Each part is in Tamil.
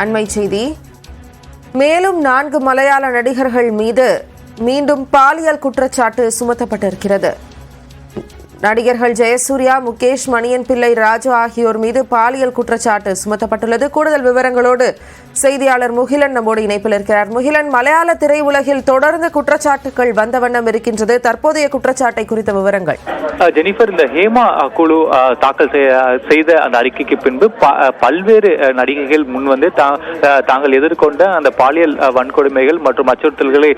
அண்மை செய்தி. மேலும் 4 மலையாள நடிகர்கள் மீது மீண்டும் பாலியல் குற்றச்சாட்டு சுமத்தப்பட்டிருக்கிறது. நடிகர்கள் ஜெயசூர்யா, முகேஷ், மணியன் பிள்ளை ராஜு ஆகியோர் மீது பாலியல் குற்றச்சாட்டு சுமத்தப்பட்டுள்ளது. கூடுதல் விவரங்களோடு செய்தியாளர் முகிலன் நம்மோடு இணைப்பில் இருக்கிறார். முகிலன், மலையாள திரையுலகில் தொடர்ந்து குற்றச்சாட்டுகள் வந்த வண்ணம் இருக்கின்றது. தற்போதைய குற்றச்சாட்டை குறித்த விவரங்கள். ஜெனிஃபர், இந்த ஹேமா குழு தாக்கல் செய்த அந்த அறிக்கைக்கு பின்பு பல்வேறு நடிகைகள் முன் வந்து தாங்கள் எதிர்கொண்ட அந்த பாலியல் வன்கொடுமைகள் மற்றும் அச்சுறுத்தல்களை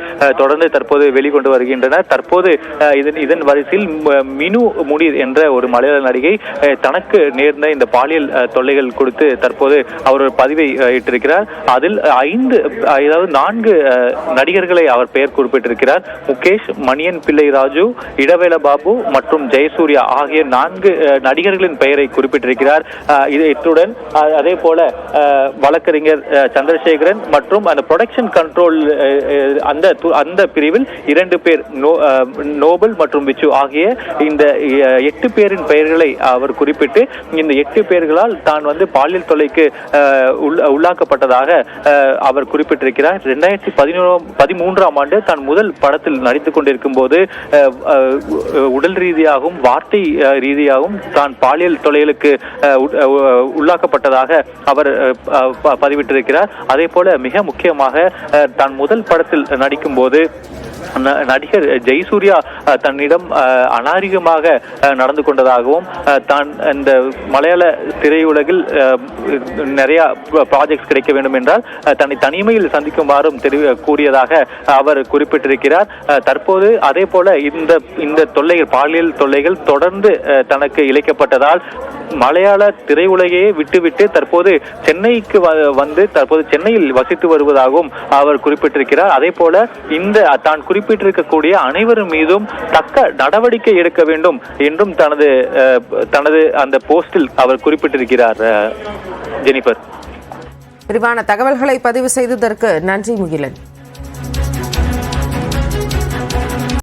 தொடர்ந்து தற்போது வெளிக்கொண்டு வருகின்றனர். தற்போது இதன் வரிசையில் மினு முனீர் என்ற ஒரு மலையாள நடிகை தனக்கு நேர்ந்த இந்த பாலியல் தொல்லைகள் குறித்து தற்போது அவர் ஒரு பதிவை இட்டிருக்கிறார். அதில் 4 நடிகர்களை அவர் பெயர் குறிப்பிட்டிருக்கிறார். முகேஷ், மணியன் பிள்ளை ராஜு, இடவேல பாபு மற்றும் ஜெயசூர்யா ஆகிய 4 நடிகர்களின் பெயரை குறிப்பிட்டிருக்கிறார். இத்துடன் அதே போல வழக்கறிஞர் சந்திரசேகரன் மற்றும் அந்த ப்ரொடக்ஷன் கண்ட்ரோல் அந்த பிரிவில் 2 பேர் நோபல் மற்றும் விச்சு ஆகிய இந்த 8 பேரின் பெயர்களை அவர் குறிப்பிட்டு இந்த 8 பேர்களால் தான் வந்து பாலியல் தொல்லைக்கு உள்ளாக்கப்பட்டதாக அவர் குறிப்பிட்டிருக்கிறார். 2013ஆம் ஆண்டு தான் முதல் படத்தில் நடித்துக் கொண்டிருக்கும் போது உடல் ரீதியாகவும் வார்த்தை ரீதியாகவும் தான் பாலியல் தொல்லைகளுக்கு உள்ளாக்கப்பட்டதாக அவர் பதிவிட்டிருக்கிறார். அதே போல மிக முக்கியமாக தான் முதல் படத்தில் நடிக்கும் போது நடிகர் ஜெயசூர்யா தன்னிடம் அநாகரிகமாக நடந்து கொண்டதாகவும் தான் இந்த மலையாள திரையுலகில் நிறைய ப்ராஜெக்ட்ஸ் கிடைக்க வேண்டும் என்றால் தன்னை தனிமையில் சந்திக்குமாறும் கூறியதாக அவர் குறிப்பிட்டிருக்கிறார். தற்போது அதே போல இந்த தொல்லைகள், பாலியல் தொல்லைகள் தொடர்ந்து தனக்கு இழைக்கப்பட்டதால் மலையாள திரையுலகையே விட்டுவிட்டு தற்போது சென்னைக்கு வந்து தற்போது சென்னையில் வசித்து வருவதாகவும் அவர் குறிப்பிட்டிருக்கிறார். அதே போல இந்த தான் குறிப்பிட்டிருக்கக்கூடிய அனைவரும் மீதும் தக்க நடவடிக்கை எடுக்க வேண்டும் என்றும் தனது அந்த போஸ்டில் அவர் குறிப்பிட்டிருக்கிறார். ஜெனிஃபர், விரிவான தகவல்களை பதிவு செய்ததற்கு நன்றி முகிலன்.